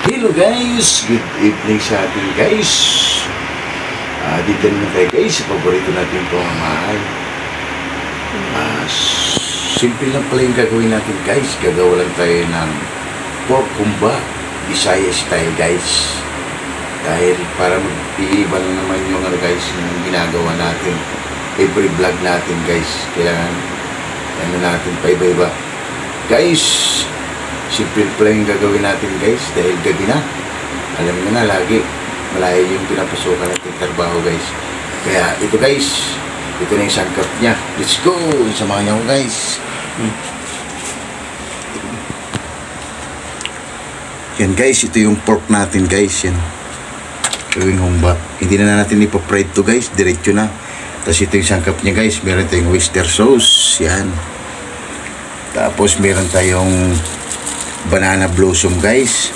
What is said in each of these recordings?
Hello guys, good evening sa atin guys. Dito naman tayo guys sa paborito natin pamamahal. Simple lang pala yung gagawin natin guys. Gagawa lang tayo ng pork humba Bisaya style guys. Dahil para mag-iiba lang naman yung guys yung ginagawa natin. Every vlog natin guys. Kailangan natin pa iba-iba. Guys, simple pala yung gagawin natin guys dahil gabi na. Alam mo na lagi malayo yung pinapasukan natin trabaho guys. Kaya ito guys, ito na yung sangkap niya. Let's go! Samahan niyo guys. Yan guys, ito yung pork natin guys. Yan. Gawing humba. Hindi na natin ipapride to guys. Diretso na. Tapos ito yung sangkap niya guys. Meron tayong oyster sauce. Yan. Tapos meron tayong banana blossom guys.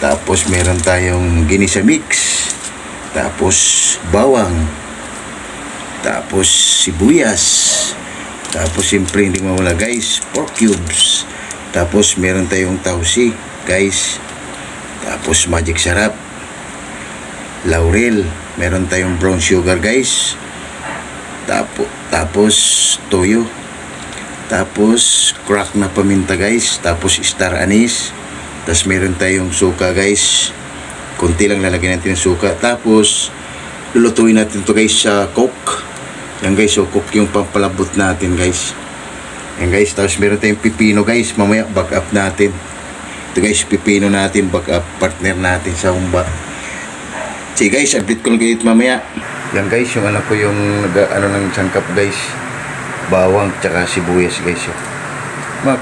Tapos meron tayong ginisa mix. Tapos bawang. Tapos sibuyas. Tapos siyempre hindi mawala guys, pork cubes. Tapos meron tayong tausi guys. Tapos magic sarap. Laurel. Meron tayong brown sugar guys. Tapos toyo. Tapos crack na paminta guys. Tapos star anise. Tapos meron tayong suka guys. Kunti lang lalagyan natin ng suka. Tapos lulutuin natin to guys sa coke. Yan guys, so coke yung pampalabot natin guys. Yan guys, tapos meron tayong pipino guys. Mamaya back up natin. Ito guys, pipino natin, back up partner natin sa humba. Sige guys, update ko lang kayo mamaya. Yan guys, yung anak ko yung ng sangkap guys. Bawang tsaka sibuyas guys. Mak.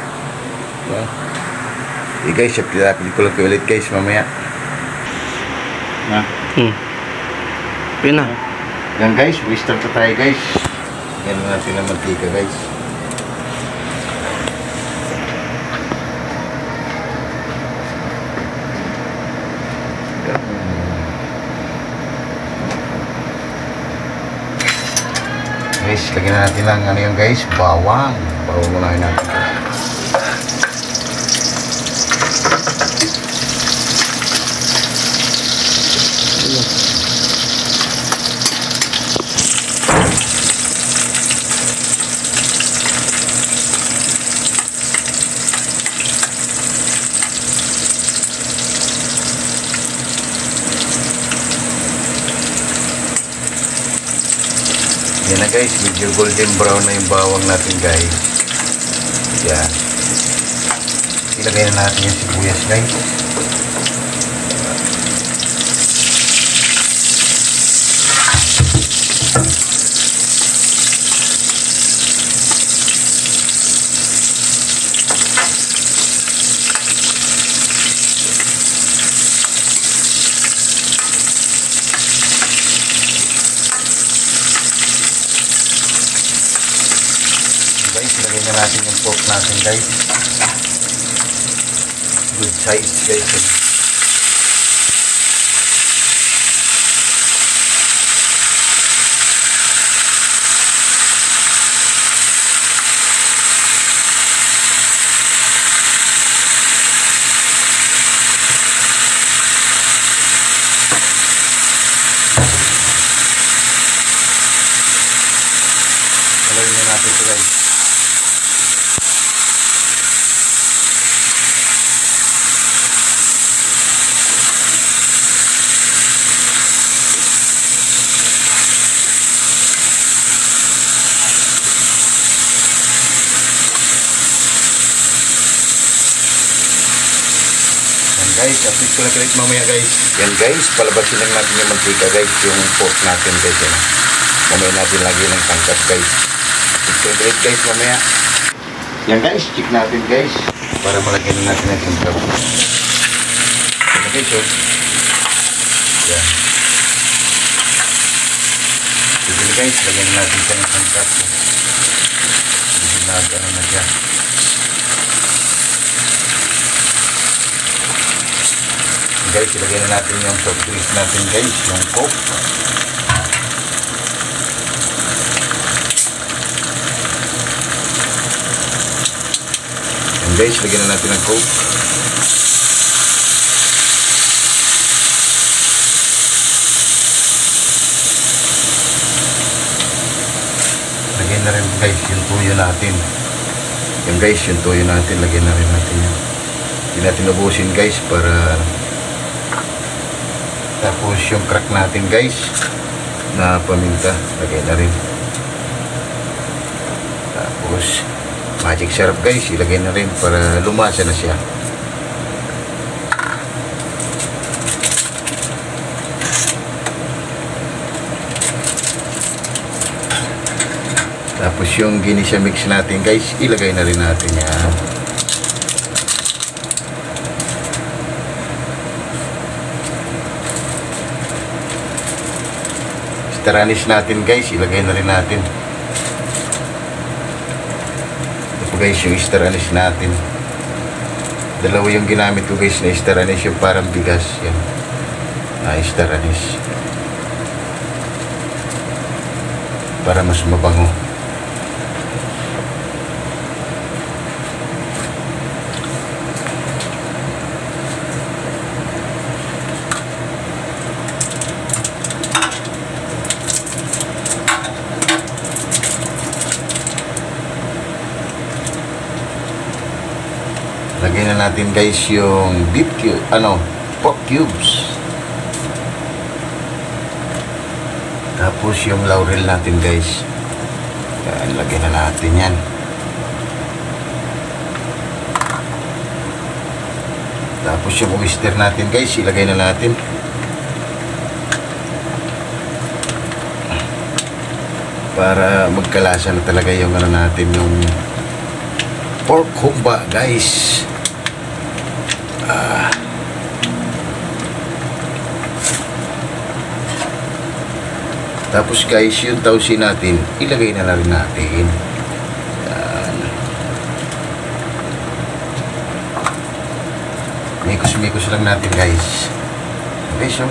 Guys, update ko lang kayo ulit guys mamaya. Pina. Yan guys, we start na tayo guys. Yan natin ang mantika guys. Guys, lagyan natin lang ano yung guys, bawang. Bawang muna natin. Yan na guys, medyo golden brown na yung bawang natin guys. Yan. Ilagay na natin yung sibuyas guys. Ilagay na natin yung pork natin guys. Good size guys. Ilagay na natin ito guys. Guys, update ko lang ulit mamaya guys. Yan guys, palabasin lang natin yung mantika guys, yung pork natin guys. Yan. Mamaya natin lagi ng tangkap guys. Update ko lang ulit guys mamaya. Yan guys, check natin guys. Para malagyan natin ang tangkap. Yan guys, so. Yan. Sige guys, lagyan natin sa tangkap. Sige na, gano'n na siya. Guys, ilagay na natin yung soft drinks natin guys, yung coke. And guys, lagyan na natin ng coke. guys yung tuyo natin. Yan guys yung tuyo natin, lagyan na rin natin yan. Hindi natin ubusin guys para tapos yung crack natin guys na paminta, lagay na rin. Tapos magic syrup guys, ilagay na rin para lumasa na siya. Tapos yung ginisya mix natin guys, ilagay na rin natin yan. Star anise natin guys, ilagay na rin natin. Ito po guys yung star anise natin. Dalawa yung ginamit ko guys na star anise, yung parang bigas yan. Star anise para mas mabango. Lagyan na natin guys yung beef cube, pork cubes. Tapos yung laurel natin guys. Yan, lagyan na natin yan. Tapos yung oyster natin guys, ilagay na natin. Para magkalasa na talaga yung natin, yung pork humba guys. Tapos guys, yung tausi natin, ilagay na rin natin. Yan. Mikos-mikos lang natin guys. Okay, so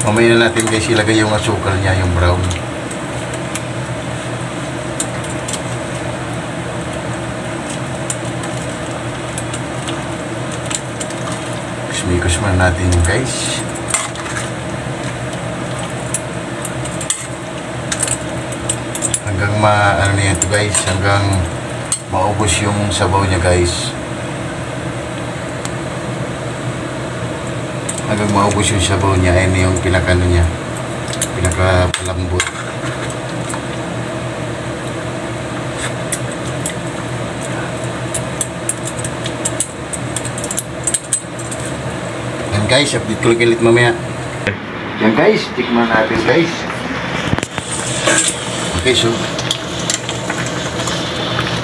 mamaya na natin guys ilagay yung asukal niya, yung brown. Mikos man natin yung guys. Hanggang ano na yan to guys, hanggang maubos yung sabaw niya guys. Hanggang maubos yung sabaw niya, ayun yung pinakano niya, pinakapalambot. Guys, update ko ulit mamaya. Yan guys, tikman natin guys. Okay, so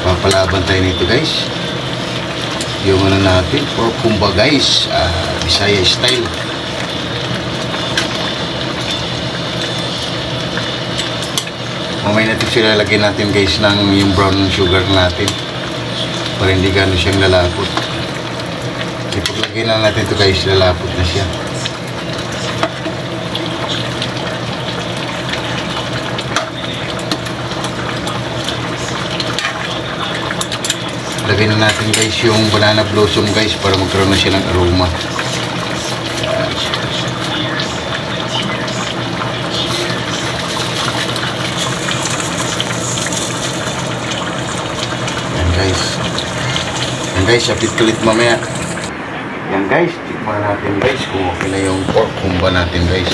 papalaban tayo nito guys. Yung natin, pork humba guys, Bisaya style. Mamaya natin sila lagyan natin guys ng yung brown sugar natin para hindi gano'n siyang lalapot. Ipaglagay na natin ito guys, lalapot na siya. Lagay na natin guys yung banana blossom guys para magkaroon na siya ng aroma. Yan guys. Yan guys, update ulit mamaya. Yan guys, tikman natin guys kung okay na yung pork humba natin guys.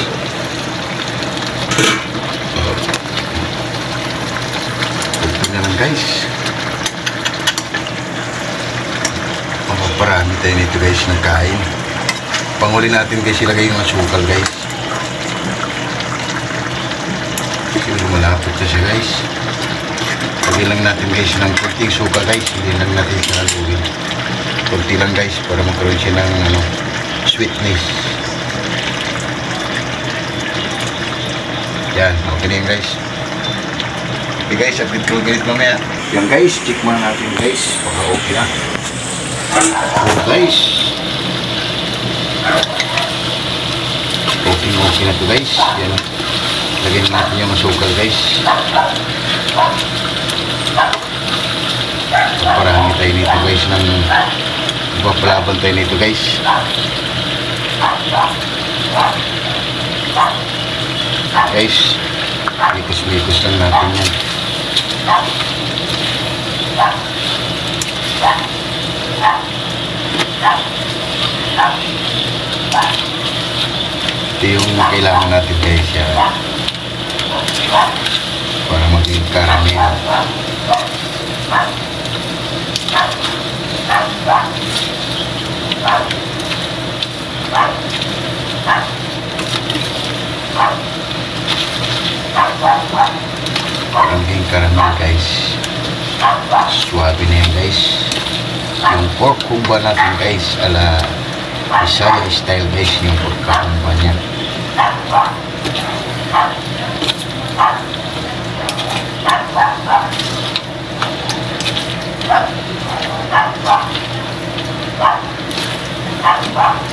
Okay na lang guys. Mapaparami tayo nito guys ng kain. Panguli natin guys, ilagay yung asukal guys. Kasi malapot na siya guys. Lagyan lang natin guys ng konting suka guys. Hindi lang natin siya haluin. Kunti lang guys para magkaroon siya ng sweetness. Yan, okay na yun guys. Okay guys, update ko ganit mamaya. Yan guys, check muna natin guys. Baka okay na. Okay guys. Okay na to guys. Yan. Lagyan natin yung masukal guys. Parami tayo nito guys ng papalaban tayo nito guys. Guys, mikos-mikos lang natin yan. Ito yung kailangan natin guys yan. Para maging karamel. Maging karamel guys. Suwabe na yan guys. Yung pork humba natin guys ala Bisaya style guys yung pagkakumba niya.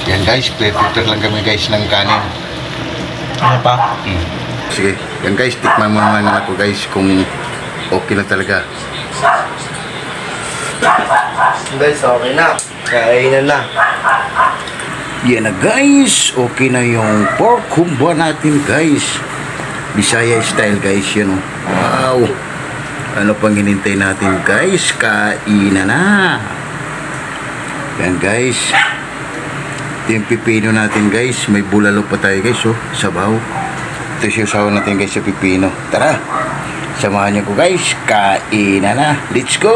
Yan guys, prepare lang kami guys ng kanin. Ano pa? Sige, yan guys, tikman mo naman ako guys kung okay na talaga. Guys, okay na. Kainan na. Yan na guys, okay na yung pork humba natin guys. Bisaya style guys yun oh. Wow. Ano pang hinintay natin guys? Kainan na. Yan guys. Ito yung pipino natin guys. May bulalo pa tayo guys oh. Sabaw. Ito yung sabaw natin guys sa pipino. Tara. Samahan niyo ko guys. Kainan na. Let's go.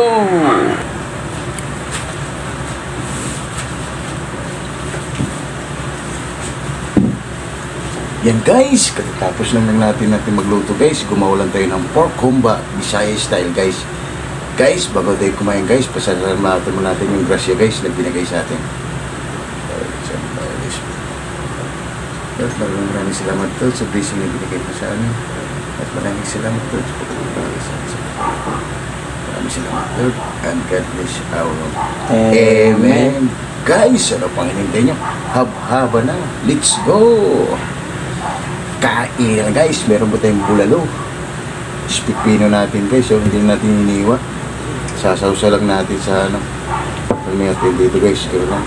Yan guys, katapos lang natin magluto guys, gumawa lang tayo ng pork humba, Bisaya style guys. Guys, bago tayo kumain guys, pasalamatan mo natin yung grasya guys na binigay sa atin. Lord, maraming salamat Lord sa blessing na binigay mo sa amin. At maraming salamat Lord sa pagkakas sa amin. Maraming salamat Lord, and God bless our Lord. Amen. Guys, ano pang hinintay nyo? Hab-haba na. Let's go! Kain na guys, meron po tayong bulalo. Pipino natin guys, so hindi natin iniwa. Sasawsa lang natin sa ano. Pagmay natin dito guys, kaya lang.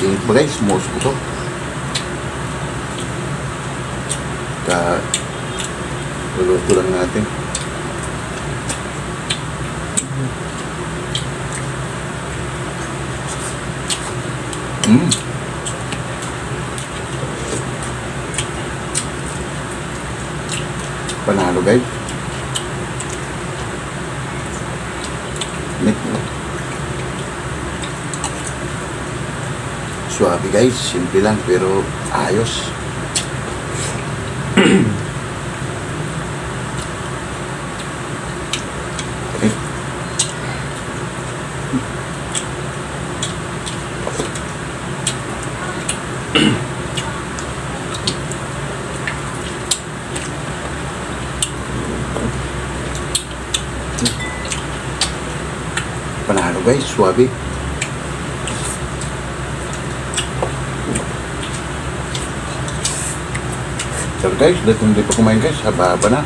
Init ba guys, muus ko to. Luluto lang natin. Panalo guys. Suabe guys, simple lang pero ayos. Panalo guys, suabe. So guys, dito hindi pa kumain guys, haba-haba na.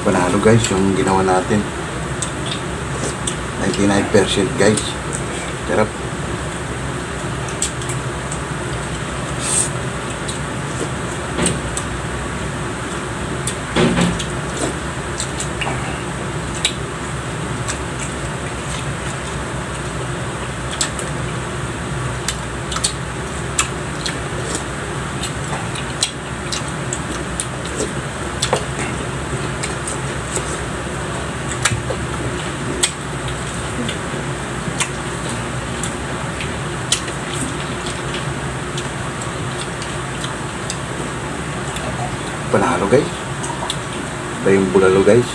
Panalo guys yung ginawa natin. 99% guys. Sarap. Panalo guys. Ito yung bulalo guys.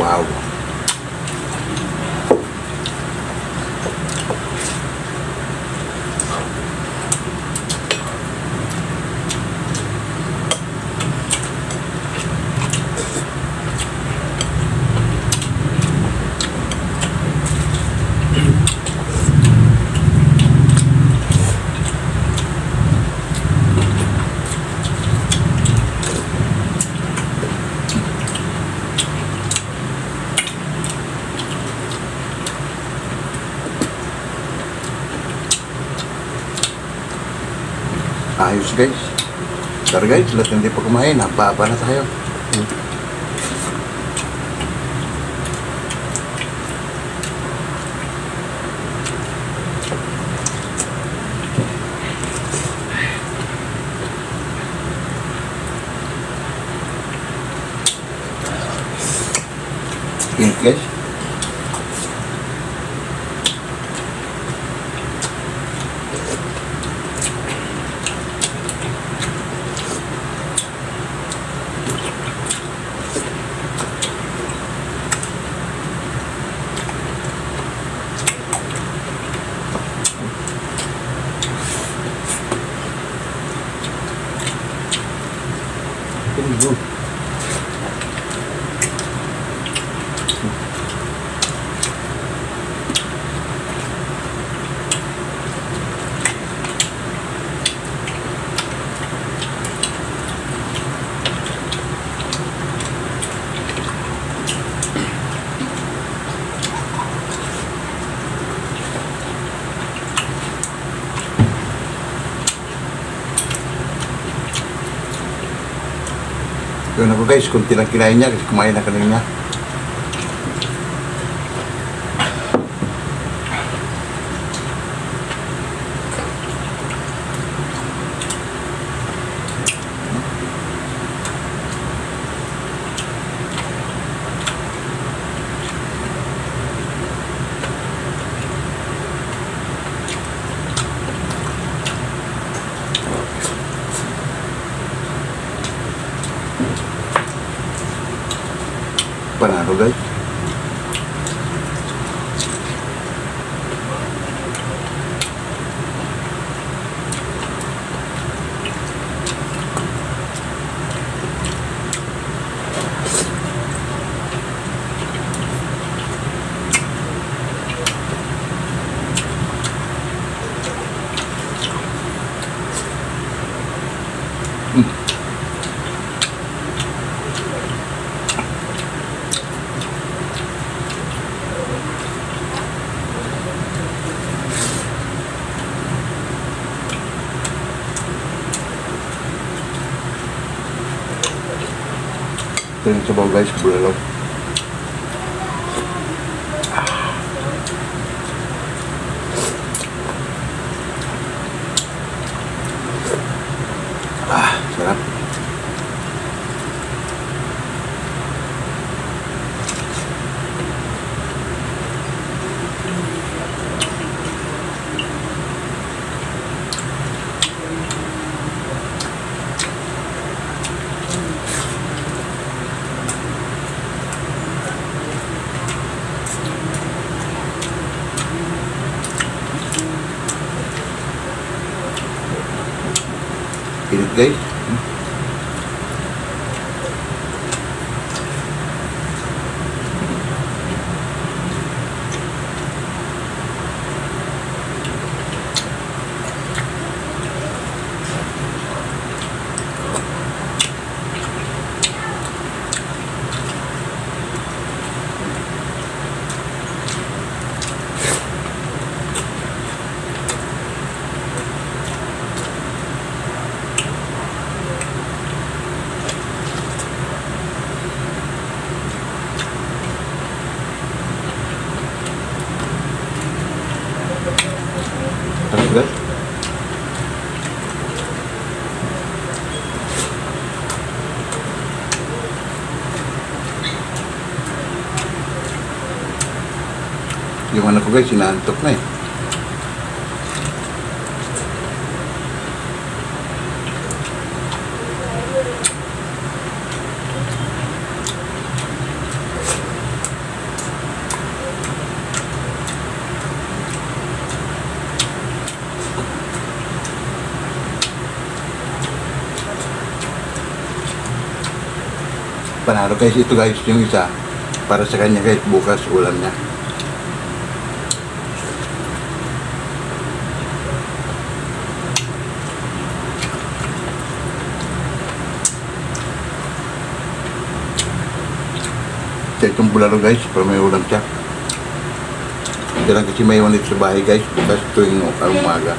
Wow. Ayos guys. Tara guys, lahat hindi pa kumain. Napapa na tayo. Ingat guys. Yun ako guys, kunti lang kinain niya kasi kumain na kanina. Panalo guys. Ito yung sabaw guys, bulalo. Sarap. Init guys. Guys. Yung anak ko guys, sinantok na eh. Panalo guys, ito guys yung isa para sa kanya guys, bukas ulam niya. Sa itong bulalo guys, para may ulam siya. Hindi lang kasi may iwan dito sa bahay guys, bukas tuwing umaga.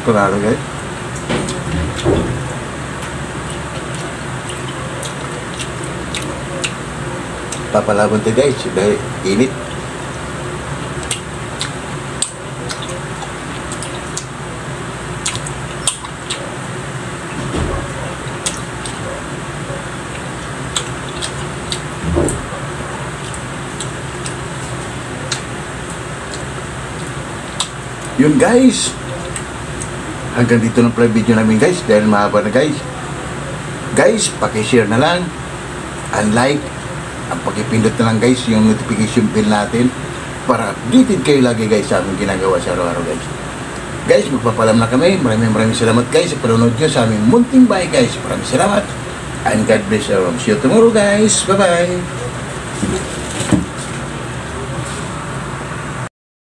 Panalo guys. Papalaban tayo guys dahil init. Yun guys, hanggang dito lang pala video namin guys dahil mahaba na guys. Guys, pakishare na lang, unlike, ang pakipindot na lang guys yung notification bell natin para updated kayo lagi guys sa aming ginagawa sa araw-araw guys. Guys, magpapalam na kami. Maraming salamat guys sa panonood nyo sa aming munting bahay guys. Maraming salamat and God bless everyone. See you tomorrow guys. Bye bye.